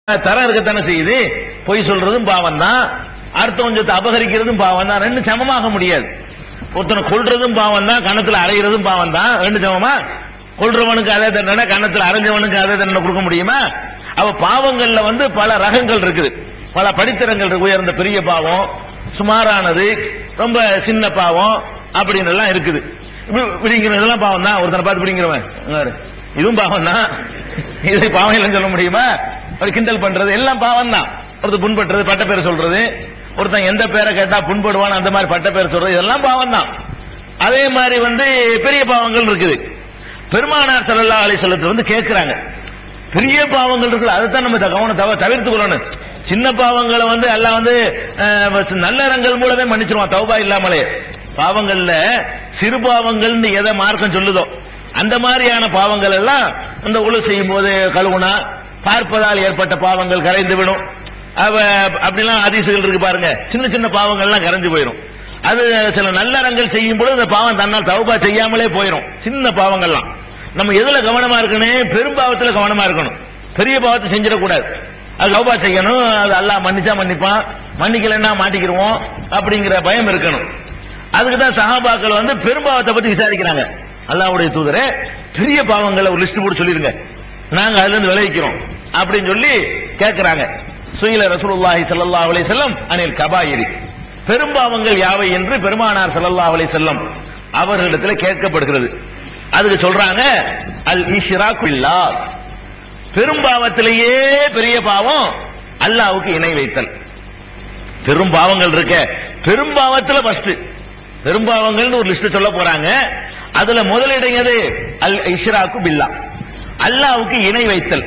தரம் இருக்கத்தானே செய்யுது. பொய் சொல்றதும் பாவம் தான், அடுத்த கொஞ்சத்தை அபகரிக்கிறதும் பாவம் தான். ரெண்டு சமமாக முடியாது. ஒருத்தனை கொல்றதும் பாவம் தான், கணத்துல அரைகிறதும் பாவம் தான். ரெண்டு சமமா? கொல்றவனுக்கு அதே தண்டனை, கணத்துல அரைஞ்சவனுக்கு அதே தண்டனை கொடுக்க முடியுமா? அவ பாவங்கள்ல பல ரகங்கள் இருக்குது, பல படித்தரங்கள் இருக்கு. உயர்ந்த பெரிய பாவம், சுமாரானது, ரொம்ப சின்ன பாவம் அப்படின்னு எல்லாம் இருக்குது. பிடிங்கிறதெல்லாம் பாவம் தான். ஒருத்தனை பார்த்து பிடிங்கிறவன் இதுவும் பாவம் தான். இது பாவம் இல்லைன்னு சொல்ல முடியுமா? ஒரு கிண்டல் பண்றது எல்லாம் பாவம் தான். ஒருத்தர் புண்படுறது, பட்ட பேர் சொல்றது, ஒருத்தன் எந்த பேரை கேட்டா புண்படுவான் அந்த மாதிரி பட்ட பேர் சொல்றது, இதெல்லாம் பாவம் தான். அதே மாதிரி பெரிய பாவங்கள் இருக்குது. பெருமானார் ஸல்லல்லாஹு அலைஹி வஸல்லம் கேட்கிறாங்க, பெரிய பாவங்கள் இருக்குல்ல, அதைத்தான் நம்ம தவிர்த்து கொள்ளணும். சின்ன பாவங்களை அல்லாஹ் நல்லறங்கள் மூலமே மன்னிச்சிருவான், தௌபா இல்லாமலே. பாவங்கள்ல சிறு பாவங்கள் எதை மார்க்கம் சொல்லுதோ அந்த மாதிரியான பாவங்கள் எல்லாம் இந்த உழு செய்யும் போது கழுவுனா பார்ப்பதால் ஏற்பட்ட பாவங்கள் கரைந்து விடும். அப்படிலாம் ஹதீசுகள் இருக்கு பாருங்க. சின்ன சின்ன பாவங்கள்லாம் கரைஞ்சு போயிடும். அது சில நல்லறங்கள் செய்யும் போது அந்த பாவம் தன்னால் தௌபா செய்யாமலே போயிடும். சின்ன பாவங்கள்லாம் நம்ம எதுல கவனமா இருக்கணும்? பெரும் பாவத்துல கவனமா இருக்கணும். பெரிய பாவத்தை செஞ்சிடக்கூடாது. அது தௌபா செய்யணும். அது அல்லாஹ் மன்னிச்சா மன்னிப்பான், மன்னிக்கலன்னா மாட்டிக்கிடுவோம் அப்படிங்கிற பயம் இருக்கணும். அதுக்குதான் சஹாபாக்கள் பெரும்பாவத்தை பத்தி விசாரிக்கிறாங்க. அல்லாஹ்வுடைய தூதரே, பெரிய பாவங்களை ஒரு லிஸ்ட் போட்டு சொல்லிருங்க, நாங்க அதுல இருந்து விளைவிக்கிறோம் அப்படின்னு சொல்லி கேட்கிறாங்க. சுயில ரசூலுல்லாஹி ஸல்லல்லாஹு அலைஹி வஸல்லம் அனில் கபாயிரி, பெரும்பாவங்கள் யாவை என்று பெருமானார் ஸல்லல்லாஹு அலைஹி வஸல்லம் அவர்களிடத்தில் கேட்கப்படுகிறது. அதுக்கு சொல்றாங்க, அல் இஷ்ராக்கு பில்லாஹ், பெரும்பாவத்திலேயே பெரிய பாவம் அல்லாஹ்வுக்கு இணை வைத்தல். பெரும் பாவங்கள் இருக்க, பெரும்பாவத்துல ஃபர்ஸ்ட் பெரும்பாவங்கள் ஒரு லிஸ்ட் சொல்ல போறாங்க. அதுல முதலிடம் எது? அல் இஷ்ராக்கு பில்லாஹ், அல்லாஹ்வுக்கு இணை வைத்தல்.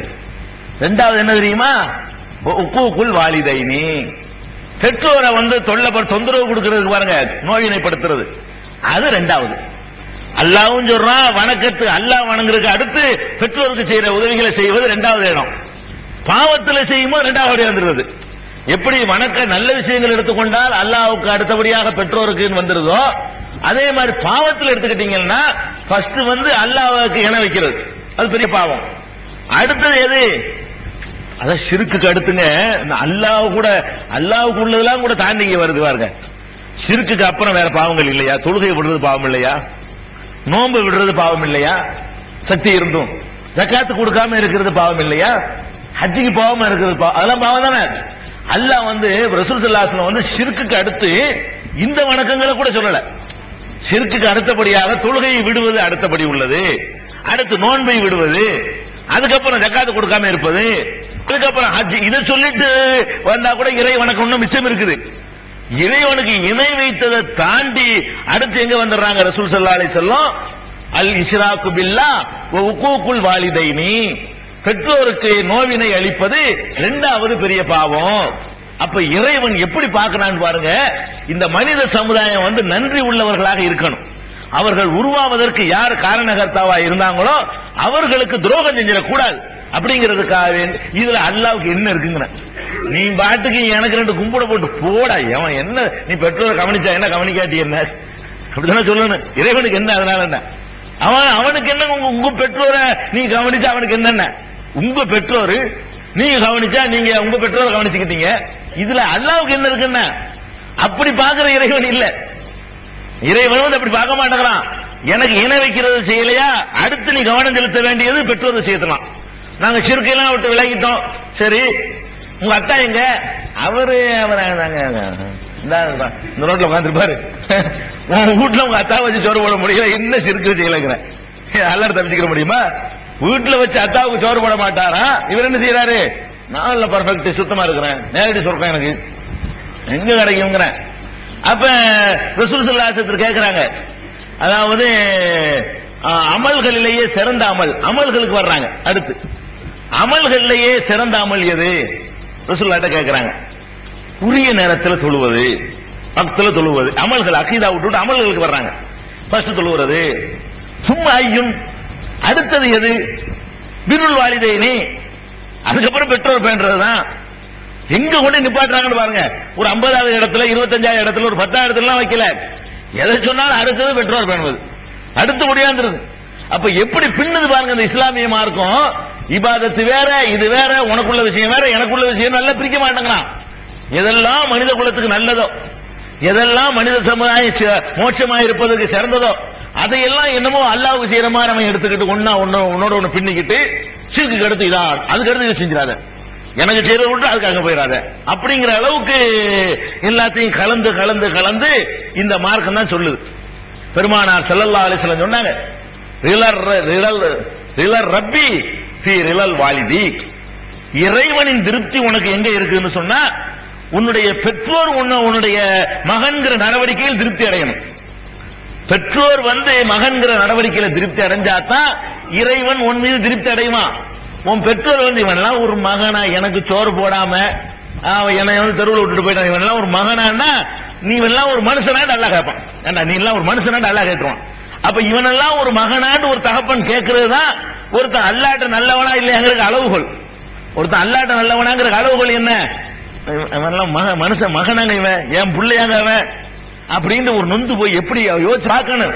இரண்டாவது என்ன தெரியுமா? உக்கூகுல் வாலிதைனி, பெற்றோரை தொந்தரவு கொடுக்கிறது பாருங்க, நோயினைப்படுத்துறது, அது இரண்டாவது. அல்லாஹ்வும் சொல்றான் வணக்கத்து, அல்லாஹ் வணங்குறதுக்கு அடுத்து பெற்றோருக்கு செய்யற உதவிகளை செய்வது இரண்டாவது இடம். பாவத்தில் செய்யும்போது இரண்டாவது வந்துருது. எப்படி வணக்க நல்ல விஷயங்கள் எடுத்துக்கொண்டால் அல்லாஹ்வுக்கு அடுத்தபடியாக பெற்றோருக்கு வந்துருதோ, அதே மாதிரி பாவத்தில் எடுத்துக்கிட்டீங்கன்னா ஃபர்ஸ்ட் அல்லாஹ்வுக்கு இணை வைக்கிறது, அது பெரிய பாவம். அடுத்தது எது? அதான் ஷிர்க்குக்கு அடுத்துங்க. அல்லாஹ்வுக்கு உள்ளதெல்லாம் கூட தாண்டி வருது பாருங்க. ஷிர்க்குக்கு அப்புறம் வேற பாவங்கள் இல்லையா? தொழுகை விடுறது பாவம் இல்லையா? நோன்பு விடுறது பாவம் இல்லையா? சக்தி இருந்தும் ஜக்காத்து கொடுக்காம இருக்கிறது பாவம் இல்லையா? ஹஜ்ஜுக்கு பாவமா இருக்கிறது அதெல்லாம் பாவம் தானே. அல்லாஹ் ரசூல் ஸல்லல்லாஹு அலைஹி வஸல்லம் ஷிர்க்குக்கு அடுத்து இந்த வணக்கங்களை கூட சொல்லல. ஷிர்க்குக்கு அடுத்தபடியாக தொழுகையை விடுவது அடுத்தபடி உள்ளது, அடுத்து நோன்பை விடுவது, அதுக்கப்புறம் ஜக்காத்து கொடுக்காம இருப்பது, அதுக்கப்புறம் ஹஜ். இதை சொல்லிட்டு வந்தா கூட இறை வணக்கம் இன்னும் மிச்சம் இருக்குது. இறைவனுக்கு இணை வைத்ததை தாண்டி அடுத்து எங்க வந்துடுறாங்க ரசூல் ஸல்லல்லாஹு அலைஹி வஸல்லம்? அல் இஷ்ராக்கு பில்லாஹ் வ உக்கூகுல் வாலிதைனி, பெற்றோருக்கு நோவினை அளிப்பது இரண்டாவது பெரிய பாவம். அப்ப இறைவன் எப்படி பார்க்கிறான்னு பாருங்க. இந்த மனித சமுதாயம் நன்றி உள்ளவர்களாக இருக்கணும். அவர்கள் உருவாவதற்கு யார் காரணகர்த்தாவா இருந்தாங்களோ அவர்களுக்கு துரோகம் செஞ்சிடக்கூடாது அப்படிங்கிறதுக்காக இதுல அல்லாஹ்வுக்கு என்ன இருக்குங்க? நீ பாட்டுக்கு எனக்கு ரெண்டு கும்பிட போட்டு போடா, அவன் என்ன, நீ பெற்றோரை கவனிச்சா என்ன, கவனிக்காட்டி என்ன, அப்படித்தானே சொல்லணும். இறைவனுக்கு என்ன? அதனால என்ன அவனுக்கு என்ன? உங்க பெற்றோரை நீ கவனிச்சா அவனுக்கு என்னென்ன? உங்க பெற்றோரு நீங்க கவனிச்சா நீங்க உங்க பெற்றோரை கவனிச்சுக்கிட்டீங்க. இதுல அல்லாஹ்வுக்கு என்ன இருக்குன்னா? அப்படி பார்க்கிற இறைவன் இல்ல. இறைவன் அப்படி பார்க்க மாட்டேங்கிறான். எனக்கு இணை வைக்கிறது செய்யலையா, அடுத்து நீ கவனம் செலுத்த வேண்டியது பெற்றோர் விஷயத்தான். நாங்க ஷிர்க்கெல்லாம் விட்டு விலகிட்டோம். சரி, உங்க அத்தா எங்க? அவரு இந்த ரோட்ல உட்காந்துருப்பாரு. உங்க வீட்டுல உங்க அத்தா வச்சு சோறு போட முடியல, என்ன ஷிர்க்கு செய்யலைங்கிற எல்லாரும் தப்பிச்சுக்கிற முடியுமா? வீட்டுல வச்சு அத்தாவுக்கு சோறு போட மாட்டாரா? இவர் என்ன செய்யறாரு? நான் பர்ஃபெக்ட் சுத்தமா இருக்கிறேன், நேரடி சொல்றேன், எனக்கு எங்க கிடைக்குங்கிற. அப்ப ரசூல் ஸல்லல்லாஹு அலைஹி வஸல்லம் கேட்கிறாங்க, அதாவது அமல்களிலேயே சிறந்த அமல்களுக்கு வர்றாங்க. அடுத்து அமல்களிலேயே சிறந்த அமல் எது? ரசூலுல்லாஹ்ட்ட கேட்கிறாங்க. உரிய நேரத்தில் தொழுவது, வக்துல தொழுவது, அமல்கள் அகீதா விட்டு அமல்களுக்கு வர்றாங்க. ஃபர்ஸ்ட் தொழுவது. சும்மா ஐயுன், அடுத்தது எது? பிருல் வாலிதைனி, அதுக்கப்புறம் பெற்றோர் பேன்றதுதான். எங்க கொண்டு நிப்பாட்டுறாங்கன்னு பாருங்க. ஒரு 50வது இடத்துல, 25வது இடத்துல, ஒரு 10வது இடத்துல வைக்கல. எதை சொன்னாலும் அடுத்தது பெற்றோர் பேணுவது, அடுத்து முடியாந்துருது. அப்ப எப்படி பின்னது பாருங்க இந்த இஸ்லாமிய மார்க்கம். இபாதத்து வேற, இது வேற, உனக்குள்ள விஷயம் வேற, எனக்குள்ள விஷயம் நல்லா பிரிக்க மாட்டேங்கிறான். எதெல்லாம் மனித குலத்துக்கு நல்லதோ, எதெல்லாம் மனித சமுதாயம் மோட்சமாக இருப்பதற்கு சிறந்ததோ, அதையெல்லாம் என்னமோ அல்லாஹ்வுக்கு செய்யற மாதிரி அவன் எடுத்துக்கிட்டு உன்னோட ஒண்ணு பின்னிக்கிட்டு சிறுக்கு அடுத்து இதான், அதுக்கு அடுத்து இதை செஞ்சிடாத, எனக்கு செய்யறத விட்டு அதுக்கு அங்க போயிடாத அப்படிங்கிற அளவுக்கு எல்லாத்தையும் கலந்து கலந்து கலந்து இந்த மார்க்கம் தான் சொல்லுது. பெருமானார் ஸல்லல்லாஹு அலைஹி வஸல்லம் சொன்னாங்க, ரிலர் ரப்பி ஃபீ ரிலல் வாலிதி, இறைவனின் திருப்தி உனக்கு எங்க இருக்குன்னு சொன்னா உன்னுடைய பெற்றோர் உன்னுடைய மகன்கிற நடவடிக்கையில் திருப்தி அடையணும். பெற்றோர் மகன்கிற நடவடிக்கையில திருப்தி அடைஞ்சாதான் இறைவன் உன் மீது திருப்தி அடையுமா. உன் பெற்றோர் இவன்லாம் ஒரு மகனா, எனக்கு சோறு போடாம என்னை தெருவில் விட்டுட்டு போயிட்டான், இவன்லாம் ஒரு மகனா, நீ எல்லாம் ஒரு மனுஷனாட்டு அல்லா கேட்பான். ஏண்டா நீ எல்லாம் ஒரு மனுஷனாட்டு அல்லா கேட்கிறான். அப்ப இவனெல்லாம் ஒரு மகனாட்டு ஒரு தகப்பன் கேட்கறது தான் ஒருத்தன் அல்லாட்ட நல்லவனா இல்லையாங்கிறது அளவுகோல். ஒருத்தன் அல்லாட்ட நல்லவனாங்கிற அளவுகோல் என்ன, இவன்லாம் மனுஷன் மகனாங்க, இவன் என் பிள்ளையாங்க அவன் அப்படின்னு ஒரு நொந்து போய் எப்படி யோசிச்சு பார்க்கணும்.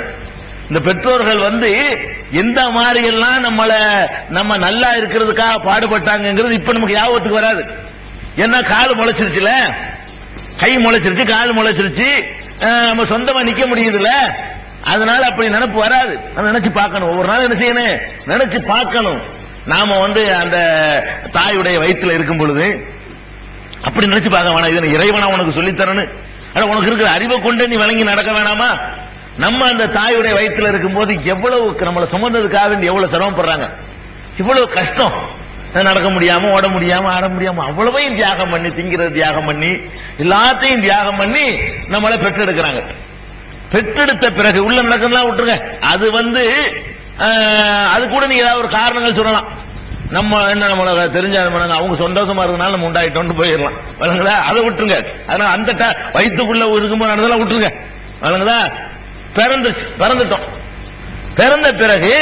இந்த பெற்றோர்கள் எந்த மாதிரி எல்லாம் நம்ம நல்லா இருக்கிறதுக்காக பாடுபட்டாங்கிறது இப்ப நமக்கு ஞாபகத்துக்கு வராது. ஏன்னா கால் முளைச்சிருச்சுல, கை முளைச்சிருச்சு, கால் முளைச்சிருச்சு, நம்ம சொந்தமா நிக்க முடியுதுல, அதனால அப்படி நினைப்பு வராது. நினைச்சு பார்க்கணும், ஒவ்வொரு நாள் என்ன செய்யணும், நினைச்சு பார்க்கணும். நாம அந்த தாயுடைய வயிற்றுல இருக்கும் பொழுது அப்படி நினைச்சு பார்க்க வேணாம், இது இறைவனா உனக்கு சொல்லித்தரணும், உனக்கு இருக்கிற அறிவை கொண்டு நீ வழங்கி நடக்க வேணாமா. நம்ம அந்த தாயுடைய வயிற்றுல இருக்கும் போது எவ்வளவு நம்மளை சுமந்ததுக்காக வேண்டி எவ்வளவு சிரமப்படுறாங்க, இவ்வளவு கஷ்டம், நடக்க முடியாம, ஓட முடியாம, ஆட முடியாம அவ்வளவையும் தியாகம் பண்ணி, திங்கிறது தியாகம் பண்ணி, எல்லாத்தையும் தியாகம் பண்ணி நம்மளை பெற்றெடுக்கிறாங்க. பெற்றெடுத்த பிறகு உள்ள நடக்கலாம் விட்டுருங்க, அது அது கூட நீங்க ஏதாவது ஒரு காரணங்கள் சொல்லலாம். நம்ம என்ன நம்மள தெரிஞ்ச அவங்க சந்தோஷமா இருக்கனால நம்ம உண்டாயிட்டோம்னு போயிடலாம், வழங்குதா, அதை விட்டுருங்க. அதனால அந்த வயிற்றுக்குள்ள இருக்கும்போது நடந்தெல்லாம் விட்டுருங்க, வழங்குதா. பிறந்துட்டோம், பிறந்த பிறகு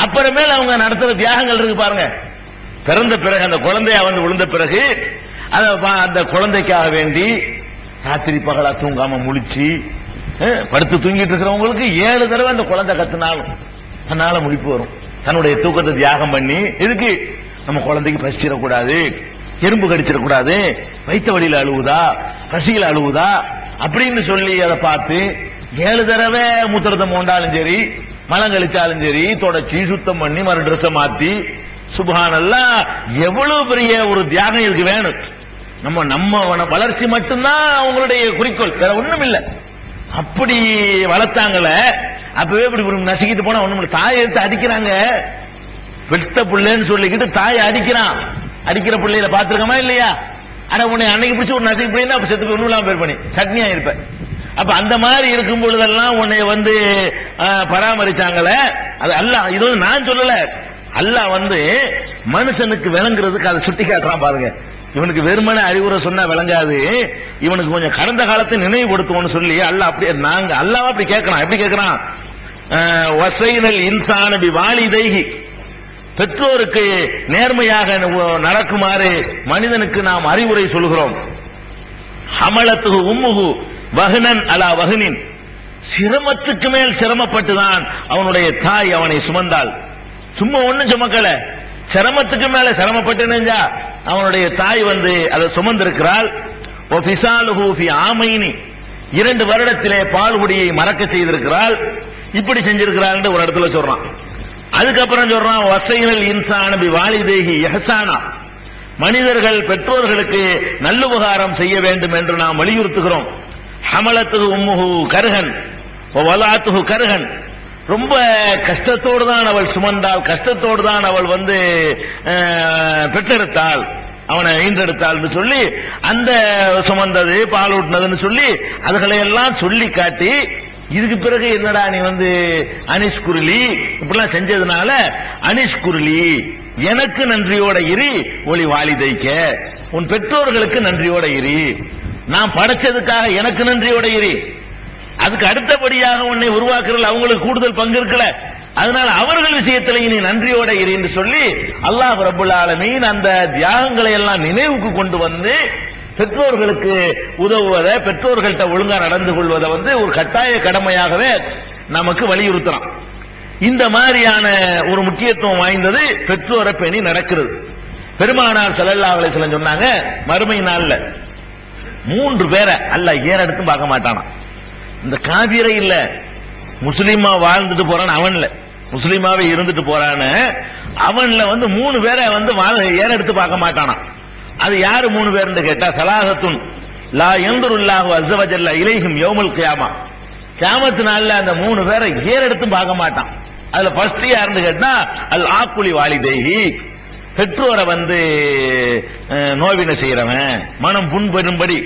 அப்புறமேல அவங்க நடத்துற தியாகங்கள் இருக்கு பாருங்க. பிறந்த பிறகு அந்த குழந்தைய விழுந்த பிறகு அந்த குழந்தைக்காக வேண்டி ராத்திரி பகலா தூங்காம முழிச்சு படுத்து தூங்கிட்டு இருக்கிறவங்களுக்கு 7 தடவை அந்த குழந்தை கத்துனாலும் தன்னால முழிப்பு வரும். தன்னுடைய தூக்கத்தை தியாகம் பண்ணி, இதுக்கு நம்ம குழந்தைக்கு பசிச்சிடக்கூடாது, எறும்பு கடிச்சிடக்கூடாது, வயிற்று வழியில அழுவுதா, பசியில அழுவுதா அப்படின்னு சொல்லி அதை பார்த்து 7 தடவை மூத்திரத்தை மோண்டாலும் சரி, மலம் கழிச்சாலும் சரி, தொடச்சி சுத்தம் பண்ணி மறு ட்ரெஸ் மாத்தி, சுப்ஹானல்லாஹ், எவ்வளவு பெரிய ஒரு தியாகம் இதுக்கு வேணும். நம்ம வளர்ச்சி மட்டும்தான் அவங்களுடைய குறிக்கோள், வேற ஒண்ணும் இல்லை. அப்படி வளர்த்தாங்கள, அப்பவே இப்படி நசுக்கிட்டு போனா ஒண்ணும், தாயை எடுத்து அடிக்கிறாங்க. வெட்ட பிள்ளைன்னு சொல்லிக்கிட்டு தாயை அடிக்கிறான். அடிக்கிற பிள்ளையில பாத்துருக்கமா இல்லையா? ஆனா உன்னை அன்னைக்கு பிடிச்சி ஒரு நசுக்கி பிள்ளைன்னா அப்ப செத்து ஒண்ணும் இல்லாம பேர் பண்ணி சட்னியா இருப்பேன். அப்ப அந்த மாதிரி இருக்கும் பொழுதெல்லாம் உன்னை பராமரிச்சாங்களே, அது அல்லாஹ், இது நான் சொல்லல, அல்லாஹ் மனுஷனுக்கு விளங்குறதுக்கு அதை சுட்டி காட்டுறான் பாருங்க. இவனுக்கு வெறுமனே அறிவுரை சொன்னா விளங்காது, இவனுக்கு கொஞ்சம் கடந்த காலத்தை நினைவுபடுத்துவோம்னு சொல்லி அல்லாஹ் அப்படியே அல்லாஹ் அப்படி கேட்கறான். எப்படி கேட்கறான்? வஸைனல் இன்சான பிவாலிதைஹி, பெற்றோருக்கு நேர்மையாக நடக்குமாறு மனிதனுக்கு நாம் அறிவுரை சொல்கிறோம். ஹமலத்துஹு உம்முஹு வஹ்னன் அலா வஹ்னின், சிரமத்துக்கு மேல் சிரமப்பட்டுதான் அவனுடைய தாய் அவனை சுமந்தாள். சும்மா ஒண்ணும் சுமக்கல, சிரமத்துக்கு மேல சிரமப்பட்டு நெஞ்சா அவனுடைய தாய் அதை சுமந்திருக்கிறாள். ஆமைனி, 2 வருடத்திலே பால்குடியை மறக்க செய்திருக்கிறாள். இப்படி செஞ்சிருக்கிறாள் ஒரு இடத்துல சொல்றான். அதுக்கப்புறம் சொல்றான், வஸைனல் இன்சான பிவாலிதைஹி இஹ்சானா, மனிதர்கள் பெற்றோர்களுக்கு நல்லுபகாரம் செய்ய வேண்டும் என்று நாம் வலியுறுத்துகிறோம். ஹமலத்துஹு உம்முஹு கர்ஹன் வவலாத்துஹு கர்ஹன், ரொம்ப கஷ்டத்தோடு தான் அவள் சுமந்தாள், கஷ்டத்தோடு தான் அவள் பெற்றெடுத்தாள், அவனை ஈன்றெடுத்தாள் சொல்லி அந்த சுமந்தது பால் ஊட்டினதுன்னு சொல்லி அதுகளை எல்லாம் சொல்லி காட்டி, இதுக்கு பிறகு என்னடா நீ அனிஷ் குருளி இப்படிலாம் செஞ்சதுனால அனிஷ் குருளி, எனக்கு நன்றியோட இரு, ஒளி வாலிதைக்க, உன் பெற்றோர்களுக்கு நன்றியோட இரு, நான் படைச்சதுக்காக எனக்கு நன்றியோட இரு, அதுக்கு அடுத்தபடியாக உன்னை உருவாக்குறதுல அவங்களுக்கு கூடுதல் பங்கு இருக்கல, அதனால அவர்கள் விஷயத்தில் நீ நன்றியோட இரு என்று சொல்லி அல்லாஹ் ரப்பல் ஆலமீன் அந்த தியாகங்களை எல்லாம் நினைவுக்கு கொண்டு பெற்றோர்களுக்கு உதவுவதை, பெற்றோர்கள்ட்ட ஒழுங்கா நடந்து கொள்வதை ஒரு கட்டாய கடமையாகவே நமக்கு வலியுறுத்தலாம். இந்த மாதிரியான ஒரு முக்கியத்துவம் வாய்ந்தது பெற்றோரை பேணி நடக்கிறது. பெருமானார் ஸல்லல்லாஹு அலைஹி வஸல்லம் சொன்னாங்க, மறுமை நாள்ல 3 பேரை அல்லாஹ் ஏறெடுத்து பார்க்க மாட்டானா. இந்த காபிரை இல்ல, முஸ்லிமா வாழ்ந்துட்டு போறான் அவன்ல, முஸ்லிமாவே இருந்துட்டு போறான்னு அவன்ல 3 பேரை ஏறெடுத்து பார்க்க மாட்டானா. அது யாரு 3 பேர்னு கேட்டா, சலாஹத்துன் லா யன்துருல்லாஹு அஸ்ஸ வஜல்ல இலைஹிம் யௌமுல் கியாமா. கியாமத் நாள்ல அந்த 3 பேரை ஏறெடுத்து பார்க்க மாட்டான். அதுல ஃபர்ஸ்ட் யாருன்னு கேட்டா, அல் ஆக்குலி வாலிதைஹி, பெற்றோரை நோவினை செய்யறவன், மனம் புண்படும்படி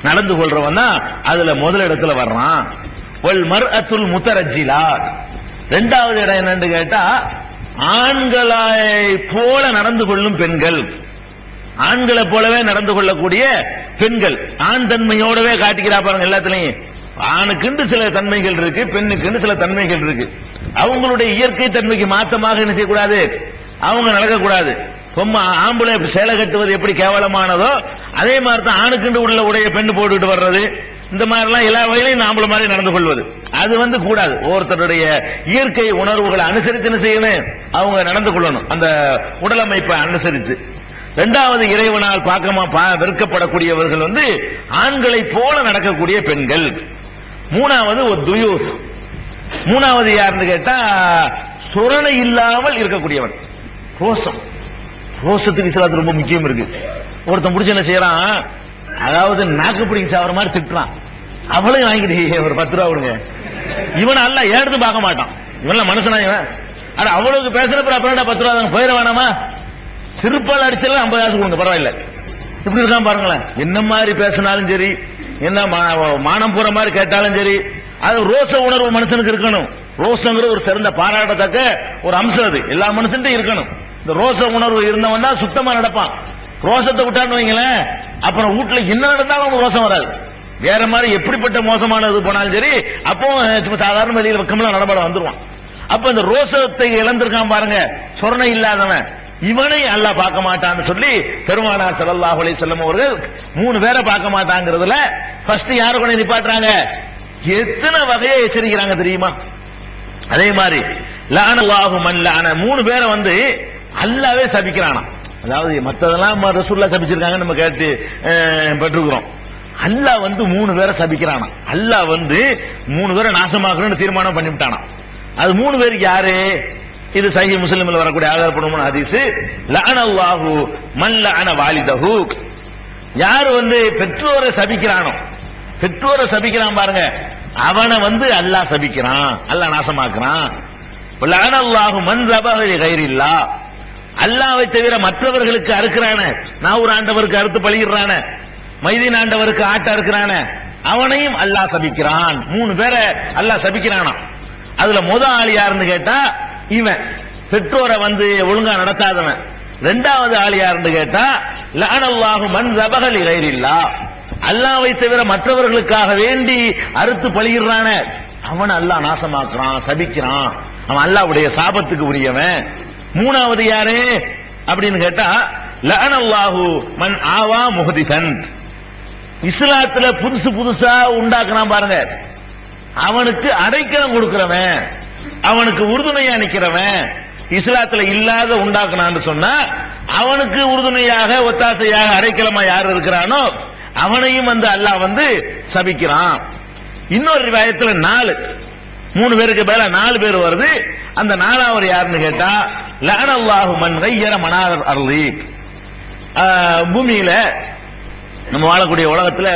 நடந்து கொள்றவன் தான் அதுல முதல் இடத்துல வர்றான். வல் மர்அத்துல் முத்தரஜ்ஜிலா, இரண்டாவது இடம் என்னன்னு கேட்டா, ஆண்களை போல நடந்து கொள்ளும் பெண்கள், ஆண்களை போலவே நடந்து கொள்ளக்கூடிய பெண்கள், ஆண் தன்மையோடவே காட்டிக்கிறா பாருங்க எல்லாத்துலயும். ஆணுக்குண்டு சில தன்மைகள் இருக்கு, பெண்ணுக்குண்டு சில தன்மைகள் இருக்கு. அவங்களுடைய இயற்கை தன்மைக்கு மாற்றமாக என்ன செய்யக்கூடாது, அவங்க நடக்கக்கூடாது. ஆம்பளை சேலை கட்டுவது எப்படி கேவலமானதோ அதே மாதிரி தான் ஆணுக்குண்டு உள்ள உடைய பெண்ணு போட்டுட்டு வர்றது, இந்த மாதிரிலாம் எல்லா வகையிலையும் ஆம்பளை மாதிரி நடந்து கொள்வது அது கூடாது. ஒவ்வொருத்தருடைய இயற்கை உணர்வுகளை அனுசரித்து என்ன செய்யணும், அவங்க நடந்து கொள்ளணும், அந்த உடலமைப்பை அனுசரித்து. இரண்டாவது, இறைவனால் வெறுக்கப்படக்கூடியவர்கள் ஆண்களை போல நடக்கக்கூடிய பெண்கள். மூணாவது ஒரு துயூஸ், மூணாவது யாருன்னு கேட்டா, சுரணை இல்லாமல் இருக்கக்கூடியவன். ரோசம், ரோசத்துக்கு இஸ்லாத்துல ரொம்ப முக்கியம் இருக்கு. ஒருத்தன் முடிச்சு என்ன செய்யறான், அதாவது நாக்கு பிடிக்க சாவற மாதிரி திட்டுறான், அவளையும் வாங்கிட்டு ஒரு 10 ரூபா கொடுங்க. இவனை அல்ல ஏடுத்து பார்க்க மாட்டான், இவன் மனுஷனா இவன். ஆனா அவ்வளவுக்கு பேசுறப்ப அப்புறம் 10 ரூபா போயிட வேணாமா, சிறுப்பால் அடிச்சாலும் 50 காசு கொடுங்க பரவாயில்ல. இப்படி இருக்கான் பாருங்களேன். என்ன மாதிரி பேசினாலும் சரி, என்ன மானம் போற மாதிரி கேட்டாலும் சரி, அது ரோச உணர்வு மனுஷனுக்கு இருக்கணும். ரோசங்கிற ஒரு சிறந்த பாராட்டத்தக்க ஒரு அம்சம், அது எல்லா மனுஷன்ட்டும் இருக்கணும். இந்த ரோச உணர்வு இருந்தவன் தான் சுத்தமா நடப்பான். ரோசத்தை விட்டான்னு வைங்களேன், அப்புறம் வீட்டுல என்ன நடந்தாலும் அவனுக்கு ரோசம் வராது. வேற மாதிரி எப்படிப்பட்ட மோசமானது போனாலும் சரி, அப்போ சாதாரண வெளியில பக்கமெல்லாம் நடமாட வந்துருவான். அப்ப இந்த ரோசத்தை இழந்திருக்கான் பாருங்க, சொரணை இல்லாதவன், இவனை அல்லாஹ் பார்க்க மாட்டான்னு சொல்லி பெருமானார் ஸல்லல்லாஹு அலைஹி வஸல்லம் அவர்கள் 3 பேரை பார்க்க மாட்டாங்கிறதுல ஃபர்ஸ்ட் யாரை கொண்டு நிப்பாட்டுறாங்க, எத்தனை வகையை எச்சரிக்கிறாங்க தெரியுமா. அதே மாதிரி லஅனல்லாஹு மன் லஅன, 3 பேரை அல்லாஹ்வே சபிக்கிறானா. அதாவது மற்றதெல்லாம் ரசூலுல்லாஹ் சபிச்சிருக்காங்க நம்ம கேட்டு பெற்றுக்கிறோம். அல்லாஹ் 3 பேரை சபிக்கிறானா. அல்லாஹ் 3 பேரை நாசமாக்கணும்னு தீர்மானம் பண்ணிவிட்டானா. அது 3 பேருக்கு யாரு, இது சஹீஹ் முஸ்லிம்ல வரக்கூடிய ஆதாரப்பூர்வமான ஹதீஸ். லஅனல்லாஹு மன் லஅன வாலிதஹு, யார் பெற்றோரை சபிக்கிறானோ, பெற்றோரை சபிக்கிறான் பாருங்க, அவனை அல்லாஹ் சபிக்கிறான், அல்லாஹ் நாசமாக்குறான். லஅனல்லாஹு மன் ஸபஹ லிகைரில்லாஹ், அல்லாஹ்வை தவிர மற்றவர்களுக்கு அறுக்கிறான, நாவூர் ஆண்டவருக்கு அறுத்து பலியிடுறான, மைதீன் ஆண்டவருக்கு ஆட்ட அறுக்கிறான, அவனையும் அல்லாஹ் சபிக்கிறான். 3 பேரை அல்லாஹ் சபிக்கிறானா. அதுல முதல் ஆள் யாருன்னு கேட்டா, இவன் பெற்றோரை ஒழுங்கா நடத்தாதவன். இரண்டாவது ஆள் யாருன்னு கேட்டா, லஅனல்லாஹு மன் ஸபஹ லிகைரில்லாஹ், அல்லாஹ்வை தவிர மற்றவர்களுக்காக வேண்டி அறுத்து பலியிடுறான, அவன் அல்லாஹ் நாசமாக்குறான், சபிக்கிறான், அவன் அல்லாஹ்வுடைய சாபத்துக்கு உரியவன். மூணாவது யாரு அப்படின்னு கேட்டா, லஅனல்லாஹு மன் ஆவா முஹ்திஸன், இஸ்லாத்துல புதுசு புதுசா உண்டாக்குறான் பாருங்க, அவனுக்கு அடைக்கலம் கொடுக்கிறவன், அவனுக்கு உறுதுணையா நிக்கிறவன். இஸ்லாத்துல இல்லாத உண்டாக்குனான்னு சொன்னா, அவனுக்கு உறுதுணையாக ஒத்தாசையாக அடைக்கலமா யார் இருக்கிறானோ அவனையும் அல்லாஹ் சபிக்கிறான். இன்னொரு ரிவாயத்துல 4, 3 பேருக்கு பதிலா 4 பேர் வருது. அந்த 4வது யாருன்னு கேட்டா, லஅனல்லாஹு மன் கய்யர மனார் அர்லி, பூமியில நம்ம வாழக்கூடிய உலகத்துல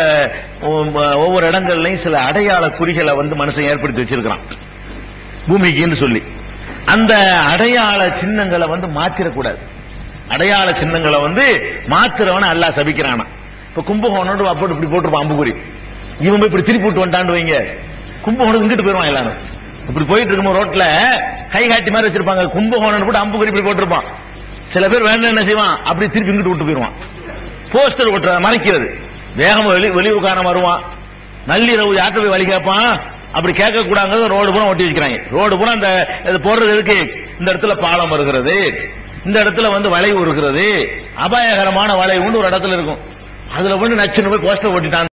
ஒவ்வொரு இடங்கள்லயும் சில அடையாள குறிகளை மனுஷன் ஏற்படுத்தி வச்சிருக்கிறான் பூமிக்குன்னு சொல்லி. அந்த அடையாள சின்னங்களை மாத்திரக்கூடாது. அடையாள சின்னங்களை மாத்திரவன அல்லாஹ் சபிக்கிறானா. இப்ப கும்பகோணோடு அப்படி இப்படி போட்டிருப்பான் அம்புகுறி, இவன் போய் இப்படி திருப்பி போட்டு வந்துட்டான்னு வைங்க, கும்பகோணம் இங்கிட்டு போயிருவான். எல்லாரும் இப்படி போயிட்டு இருக்கும் ரோட்ல கை காட்டி மாதிரி வச்சிருப்பாங்க, கும்பகோணம் போட்டு அம்புகுறி இப்படி போட்டிருப்பான். சில பேர் வேண்டாம் என்ன செய்வான், அப்படி திருப்பி இங்கிட்டு விட்டு போயிருவான். போஸ்டர் ஓட்டுற மறைக்கிறது, வேகமா வெளியூர்காரன் வருவான், நள்ளிரவு யார்கிட்ட போய் வழி கேட்பான், அப்படி கேட்க கூடாது. ரோடு பூரா ஒட்டி வச்சுக்கிறாங்க. ரோடு பூரா அந்த போடுறது இருக்கு, இந்த இடத்துல பாலம் வருகிறது, இந்த இடத்துல வளைவு இருக்கிறது, அபாயகரமான வளைவு ஒரு இடத்துல இருக்கும், அதுல நச்சுன்னு போய் போஸ்டர் ஓட்டிட்டான்.